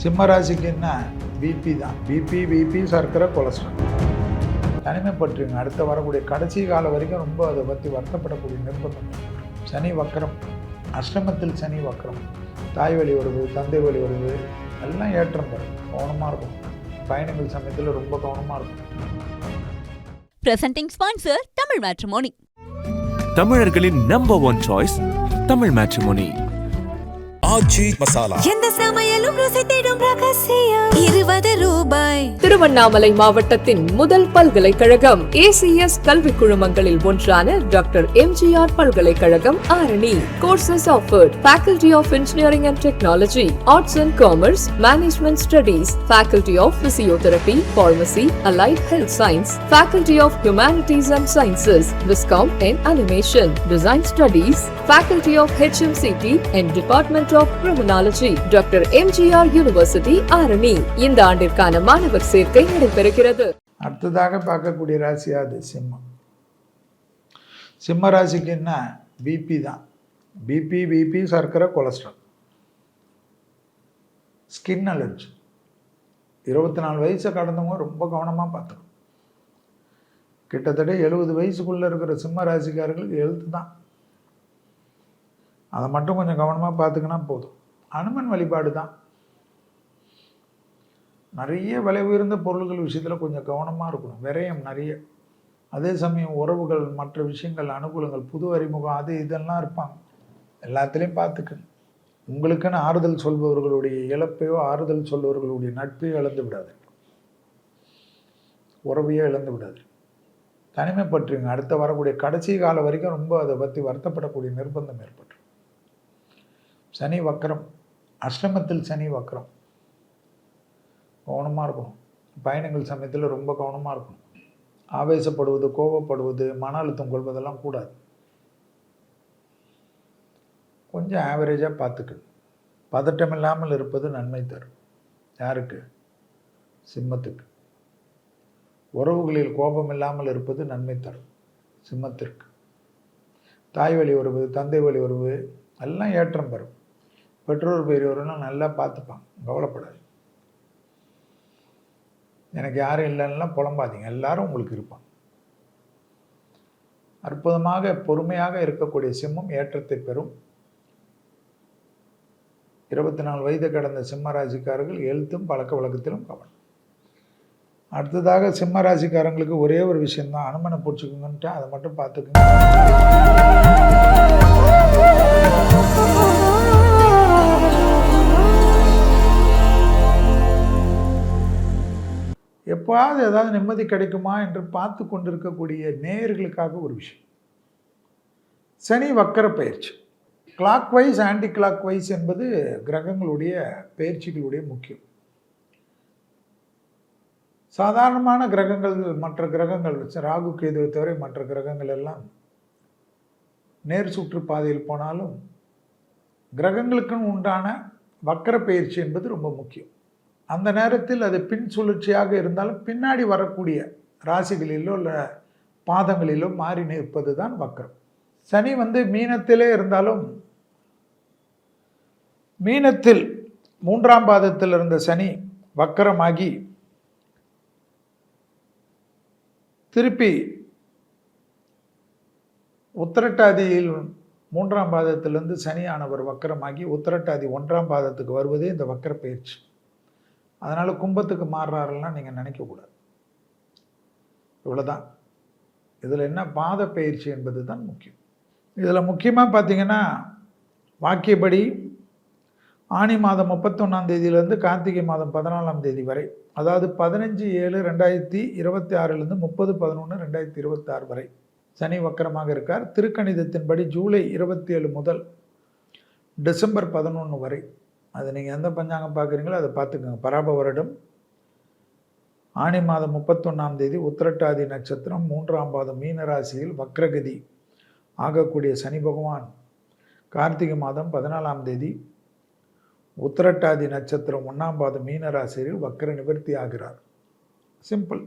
சிம்ம ராசிக்கு என்ன பிபி தான். பிபி சர்க்கரை கொலஸ்ட்ரால். தனிமைப்பட்டுருங்க. அடுத்த வரக்கூடிய கடைசி காலம் வரைக்கும் ரொம்ப அதை பற்றி வருத்தப்படக்கூடிய நிர்பந்தம். சனி வக்கரம், அஷ்டமத்தில் சனி வக்கரம், தாய் வழி வருது, தந்தை வழி வருது, எல்லாம் ஏற்றம் பெறும். கவனமாக இருக்கும். பயணங்கள் சமயத்தில் ரொம்ப கவனமாக இருக்கும். Presenting sponsor Tamil matrimony. தமிழர்களின் number 1 choice Tamil matrimony. Aachi masala. எந்த சமையலும் ருசி தேடும் ரகசியம் 20 ரூபாய். திருவண்ணாமலை மாவட்டத்தின் முதல் பல்கலைக்கழகம் ACS கல்வி குழுமங்களில் ஒன்றான டாக்டர் MGR பல்கலைக்கழகம் Arani. Courses offered: Faculty of Engineering and Technology, Arts and Commerce, Management Studies, Faculty of Physiotherapy, Pharmacy, Allied Health Science, Faculty of Humanities and Sciences, Viscom and Animation, Design Studies, Faculty of HMCT and Department of Criminology, doctor MGR university Arani. இந்த ஆண்டிற்கான மாணவர் சேர்க்கை நடைபெறுகிறது. அடுத்ததாக பார்க்கக்கூடிய ராசி அது சிம்மம். சிம்ம ராசிக்கு என்ன பிபி தான். பிபி சர்க்கரை கொலஸ்ட்ரால், ஸ்கின் அலர்ஜி. 24 வயசை கடந்தவங்க ரொம்ப கவனமாக பார்த்துக்கணும். கிட்டத்தட்ட 70 வயசுக்குள்ளே இருக்கிற சிம்ம ராசிக்காரர்களுக்கு எழுத்து தான். அதை மட்டும் கொஞ்சம் கவனமாக பார்த்துக்கினா போதும். அனுமன் வழிபாடு தான். நிறைய விலை உயர்ந்த பொருள்கள் விஷயத்தில் கொஞ்சம் கவனமாக இருக்கணும். விரயம் நிறைய. அதே சமயம் உறவுகள், மற்ற விஷயங்கள், அனுகூலங்கள், புது அறிமுகம், அது இதெல்லாம் இருப்பாங்க. எல்லாத்துலேயும் பார்த்துக்கணும். உங்களுக்குன்னு ஆறுதல் சொல்பவர்களுடைய இழப்பையோ ஆறுதல் சொல்பவர்களுடைய நட்பையோ இழந்து விடாது. உறவையோ இழந்து விடாது. தனிமைப்பட்டுருங்க. அடுத்த வரக்கூடிய கடைசி காலம் வரைக்கும் ரொம்ப அதை பற்றி வருத்தப்படக்கூடிய நிர்பந்தம் ஏற்பட்டு. சனி வக்கரம், அஷ்டமத்தில் சனி வக்கரம். கவனமாக இருக்கணும். பயணங்கள் சமயத்தில் ரொம்ப கவனமாக இருக்கணும். ஆவேசப்படுவது, கோபப்படுவது, மன அழுத்தம் கொள்வதெல்லாம் கூடாது. கொஞ்சம் ஆவரேஜாக பார்த்துக்கணும். பதட்டம் இல்லாமல் இருப்பது நன்மை தரும். யாருக்கு? சிம்மத்துக்கு. உறவுகளில் கோபம் இல்லாமல் இருப்பது நன்மை தரும் சிம்மத்திற்கு. தாய் வழி உறவு, தந்தை வழி உறவு எல்லாம் ஏற்றம் பெறும். பெற்றோர் பெரியவரெல்லாம் நல்லா பார்த்துப்பாங்க. கவலைப்படாது. எனக்கு யாரும் இல்லைன்னா புலம்பாதீங்க. எல்லாரும் உங்களுக்கு இருப்பாங்க. அற்புதமாக பொறுமையாக இருக்கக்கூடிய சிம்மம் ஏற்றத்தை பெறும். 24 வயது கடந்த சிம்ம ராசிக்காரர்கள் எழுத்தும் பழக்க வழக்கத்திலும் கவனம். அடுத்ததாக சிம்ம ராசிக்காரங்களுக்கு ஒரே ஒரு விஷயம்தான், அனுமனை பிடிச்சிக்கோங்கன்ட்டு அதை மட்டும் பார்த்துக்குங்க. எப்போது ஏதாவது நிம்மதி கிடைக்குமா என்று பார்த்து கொண்டிருக்கக்கூடிய நேயர்களுக்காக ஒரு விஷயம். சனி வக்கர பயிற்சி. Clockwise, anticlockwise என்பது கிரகங்களுடைய பயிற்சிகளுடைய முக்கியம். சாதாரணமான கிரகங்கள், மற்ற கிரகங்கள், ராகு கேதுவை தவிர மற்ற கிரகங்கள் எல்லாம் நேர் சுற்று பாதையில் போனாலும் கிரகங்களுக்குன்னு உண்டான வக்கர பயிற்சி என்பது ரொம்ப முக்கியம். அந்த நேரத்தில் அது பின் சுழற்சியாக இருந்தாலும் பின்னாடி வரக்கூடிய ராசிகளிலோ இல்லை பாதங்களிலோ மாறி நிற்பது தான் வக்கரம். சனி மீனத்திலே இருந்தாலும், மீனத்தில் 3ஆம் பாதத்தில் இருந்த சனி வக்கரமாகி திருப்பி உத்திரட்டாதியில் 3ஆம் பாதத்திலிருந்து சனியானவர் வக்கரமாகி உத்திரட்டாதி 1ஆம் பாதத்துக்கு வருவதே இந்த வக்கர பயிற்சி. அதனால் கும்பத்துக்கு மாறுறாருலாம் நீங்கள் நினைக்கக்கூடாது. இவ்வளோதான். இதில் என்ன பாத பயிற்சி என்பது தான் முக்கியம். இதில் முக்கியமாக பார்த்தீங்கன்னா, வாக்கியப்படி ஆனி மாதம் 31ஆம் தேதியிலேருந்து கார்த்திகை மாதம் 14ஆம் தேதி வரை, அதாவது 15/7/2026 30/11/2026 வரை சனி வக்கரமாக இருக்கார். திருக்கணிதத்தின்படி ஜூலை 27 முதல் டிசம்பர் 11 வரை. அது நீங்கள் எந்த பஞ்சாங்கம் பார்க்குறீங்களோ அதை பார்த்துக்கோங்க. பராப வருடம் ஆனி மாதம் 31ஆம் தேதி உத்திரட்டாதி நட்சத்திரம் 3ஆம் பாதம் மீனராசியில் வக்ரகதி ஆகக்கூடிய சனி பகவான் கார்த்திகை மாதம் 14ஆம் தேதி உத்திரட்டாதி நட்சத்திரம் 1ஆம் பாதம் மீனராசியில் வக்ர நிவர்த்தி ஆகிறார். சிம்பிள்.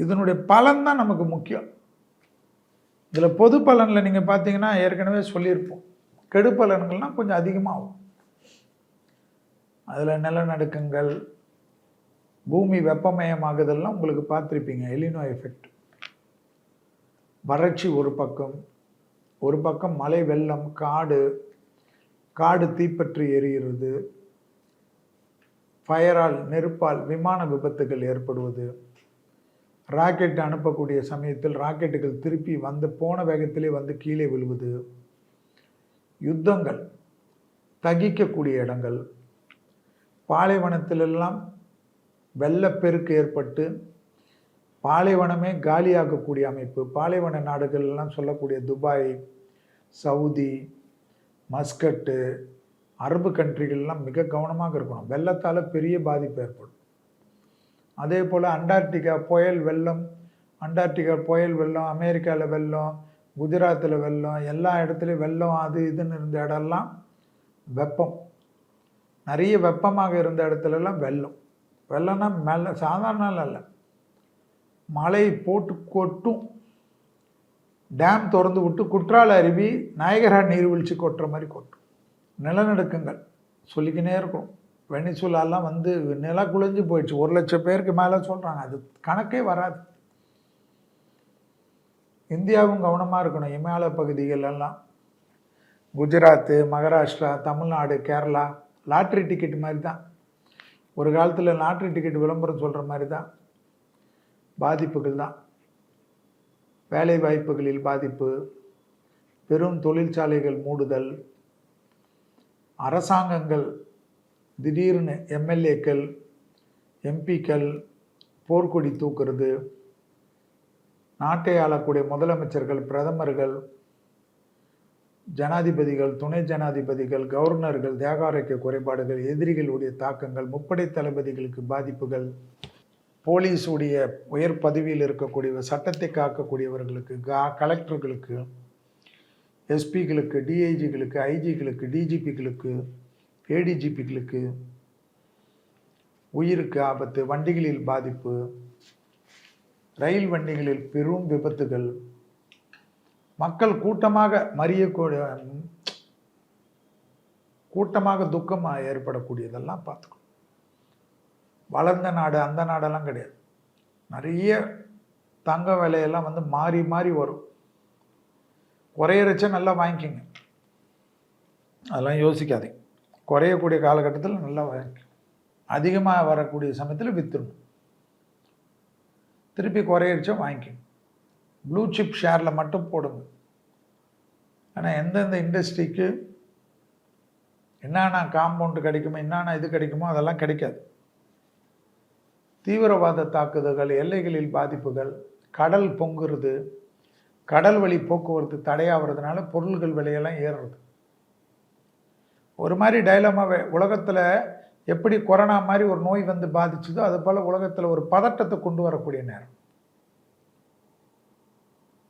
இதனுடைய பலன் தான் நமக்கு முக்கியம். இதில் பொது பலனில் நீங்கள் பார்த்தீங்கன்னா ஏற்கனவே சொல்லியிருப்போம். கெடு பலன்கள்லாம் கொஞ்சம் அதிகமாகும். அதில் நிலநடுக்கங்கள், பூமி வெப்பமயமாகுதெல்லாம் உங்களுக்கு பார்த்துருப்பீங்க. El Niño effect. வறட்சி ஒரு பக்கம் மழை வெள்ளம், காடு தீப்பற்றி எரிகிறது, ஃபயரால் நெருப்பால் விமான விபத்துகள் ஏற்படுவது, ராக்கெட் அனுப்பக்கூடிய சமயத்தில் ராக்கெட்டுகள் திருப்பி போன வேகத்திலே வந்து கீழே விழுவது, யுத்தங்கள், தகிக்கக்கூடிய இடங்கள், பாலைவனத்திலெல்லாம் வெள்ளப்பெருக்கு ஏற்பட்டு பாலைவனமே காலியாகக்கூடிய அமைப்பு. பாலைவன நாடுகள்லாம் சொல்லக்கூடிய துபாய், சவுதி, மஸ்கட்டு, அரபு கண்ட்ரிகள்லாம் மிக கவனமாக இருக்கணும். வெள்ளத்தால் பெரிய பாதிப்பு ஏற்படும். அதே போல் அண்டார்டிகா புயல் வெள்ளம், அமெரிக்காவில் வெள்ளம், குஜராத்தில் வெள்ளம், எல்லா இடத்துலையும் வெள்ளம், அது இதுன்னு இருந்த இடம்லாம் வெப்பம். நிறைய வெப்பமாக இருந்த இடத்துலலாம் வெள்ளம்னா மேலே சாதாரண இல்லை, மழை போட்டு கொட்டும். டேம் திறந்து விட்டு குற்றால அருவி, நயகரா நீர்வீழ்ச்சி கொட்டுற மாதிரி கொட்டும். நிலநடுக்கங்கள் சொல்லிக்கினே இருக்கும். வெனிசுலாலாம் வந்து நில குலைஞ்சு போயிடுச்சு. 1,00,000 பேருக்கு மேலே சொல்கிறாங்க. அது கணக்கே வராது. இந்தியாவும் கவனமாக இருக்கணும். இமாலய பகுதிகள் எல்லாம், குஜராத்து, மகாராஷ்டிரா, தமிழ்நாடு, கேரளா, லாட்ரி டிக்கெட் மாதிரி தான். ஒரு காலத்தில் லாட்ரி டிக்கெட் விளம்பரம் சொல்கிற மாதிரி தான். பாதிப்புகள் தான். வேலை வாய்ப்புகளில் பாதிப்பு, பெரும் தொழிற்சாலைகள் மூடுதல், அரசாங்கங்கள் திடீர்னு எம்எல்ஏக்கள், எம்பிக்கள் போர்க்கொடி தூக்குறது, நாட்டை ஆளக்கூடிய முதலமைச்சர்கள், பிரதமர்கள், ஜனாதிபதிகள், துணை ஜனாதிபதிகள், கவர்னர்கள், தேக ஆரோக்கிய குறைபாடுகள், எதிரிகளுடைய தாக்கங்கள், முப்படை தளபதிகளுக்கு பாதிப்புகள், போலீஸுடைய உயர் பதவியில் இருக்கக்கூடிய சட்டத்தை காக்கக்கூடியவர்களுக்கு, கலெக்டர்களுக்கு, எஸ்பிகளுக்கு, டிஐஜிகளுக்கு, ஐஜிகளுக்கு, டிஜிபிகளுக்கு, ஏடிஜிபிகளுக்கு உயிருக்கு ஆபத்து, வண்டிகளில் பாதிப்பு, ரயில் வண்டிகளில் பெரும் விபத்துகள், மக்கள் கூட்டமாக துக்கமாக ஏற்படக்கூடியதெல்லாம் பார்த்துக்கணும். வளர்ந்த நாடு அந்த நாடெல்லாம் கிடையாது. நிறைய தங்க விலையெல்லாம் வந்து மாறி மாறி வரும். குறையறச்ச நல்லா வாங்கிக்கிங்க, அதெல்லாம் யோசிக்காதீங்க. குறையக்கூடிய காலகட்டத்தில் நல்லா வாங்கிக்க, அதிகமாக வரக்கூடிய சமயத்தில் விற்றுடணும். திருப்பி குறையறச்ச வாங்கிக்கிங்க. ப்ளூ சிப் ஷேரில் மட்டும் போடுங்க. ஆனால் எந்தெந்த இண்டஸ்ட்ரிக்கு என்னென்ன காம்பவுண்டு கிடைக்குமோ, என்னென்ன இது கிடைக்குமோ அதெல்லாம் கிடைக்காது. தீவிரவாத தாக்குதல்கள், எல்லைகளில் பாதிப்புகள், கடல் பொங்குறது, கடல் வழி போக்குவரத்து தடையாகிறதுனால பொருள்கள் விலையெல்லாம் ஏறுறது. ஒரு மாதிரி டைலமாவே உலகத்தில் எப்படி கொரோனா மாதிரி ஒரு நோய் வந்து பாதிச்சுதோ அது போல் உலகத்தில் ஒரு பதட்டத்தை கொண்டு வரக்கூடிய நேரம்.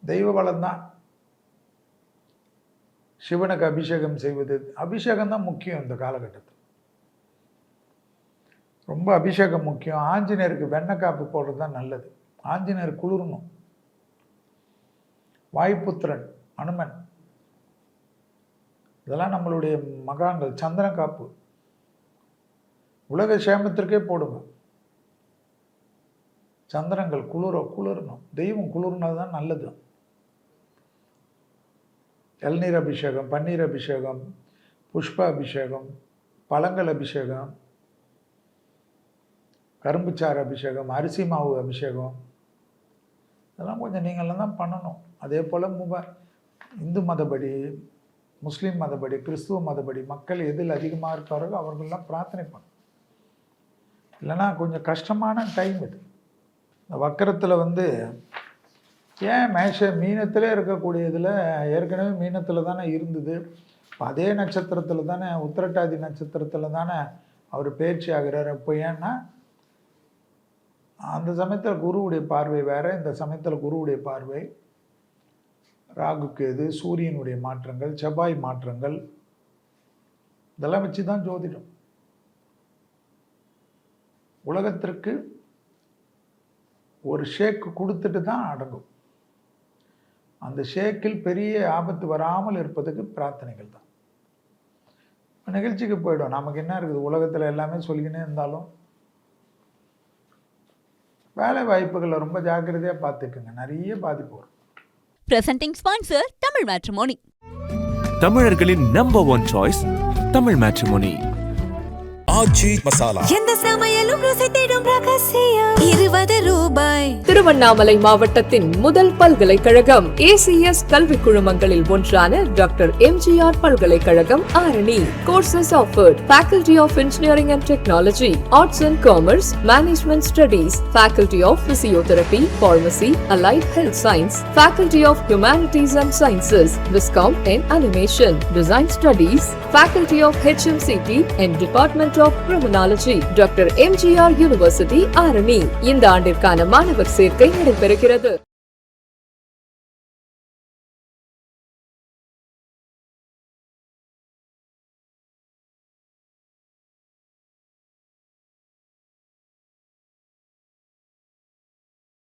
தெய்வ பலம்தான். சிவனுக்கு அபிஷேகம் செய்வது, அபிஷேகம் தான் முக்கியம் இந்த காலகட்டத்தில். ரொம்ப அபிஷேகம் முக்கியம். ஆஞ்சநேயருக்கு வெண்ணெய் காப்பு போடுறது தான் நல்லது. ஆஞ்சநேயர் குளிரணும். வாயுபுத்திரன் அனுமன், இதெல்லாம் நம்மளுடைய மகான்கள். சந்திரன் காப்பு உலக சேமத்திற்கே போடுங்க. சந்திரங்கள் குளிரணும். தெய்வம் குளிர்னது தான் நல்லது. இளநீர் அபிஷேகம், பன்னீர் அபிஷேகம், புஷ்ப அபிஷேகம், பழங்கள் அபிஷேகம், கரும்புச்சாறு அபிஷேகம், அரிசி மாவு அபிஷேகம், இதெல்லாம் கொஞ்சம் நீங்களாம் தான் பண்ணணும். அதே போல் இந்து மதப்படி, முஸ்லீம் மதப்படி, கிறிஸ்துவ மதப்படி மக்கள் எதில் அதிகமாக இருக்காரோ அவர்களெலாம் பிரார்த்தனை பண்ணணும். இல்லைன்னா கொஞ்சம் கஷ்டமான டைம் இது. இந்த வக்கரத்தில் வந்து ஏன் மீனத்திலே இருக்கக்கூடியதில் ஏற்கனவே மீனத்தில் தானே இருந்தது. அதே நட்சத்திரத்தில் தானே, உத்திரட்டாதி நட்சத்திரத்தில் தானே அவர் பயிற்சி ஆகிறார். இப்போ ஏன்னா அந்த சமயத்தில் குருவுடைய பார்வை வேறு, இந்த சமயத்தில் குருவுடைய பார்வை, ராகு கேது, சூரியனுடைய மாற்றங்கள், செவ்வாய் மாற்றங்கள், இதெல்லாம் வச்சு தான் ஜோதிடம். உலகத்திற்கு ஒரு ஷேக்கு கொடுத்துட்டு தான் அடங்கும். அந்த ஷேக்கில் பெரிய ஆபத்து வராமல் இருப்பதுக்கு பிரார்த்தனைகள் தான். நிகழ்ச்சிக்கு போயிடும். நமக்கு என்ன இருக்குது, உலகத்தில் எல்லாமே சொல்லிக்கினே இருந்தாலும் வேலை வாய்ப்புகளை ரொம்ப ஜாக்கிரதையாக பார்த்துக்குங்க, நிறைய பாதிப்பு வரும். Presenting sponsor Tamil Matrimony. தமிழர்களின் number one choice Tamil matrimony. Aachi masala. எந்த சமையலும் ருசி தேடும் ரகசியம் 20 ரூபாய். திருவண்ணாமலை மாவட்டத்தின் முதல் பல்கலைக்கழகம் ஏசிஎஸ் கல்வி குழுமங்களில் ஒன்றான டாக்டர் எம்ஜிஆர் பல்கலைக்கழகம் Arani. Courses offered: Faculty of Engineering and Technology, Arts and Commerce, Management Studies, Faculty of Physiotherapy, Pharmacy, Allied Health Science, Faculty of Humanities and Sciences, Viscom and Animation, Design Studies, Faculty of HMCT and Department of Criminology, doctor MGR university Arani. இந்த ஆண்டிற்கான மாணவர் சேர்க்கை நடைபெறுகிறது.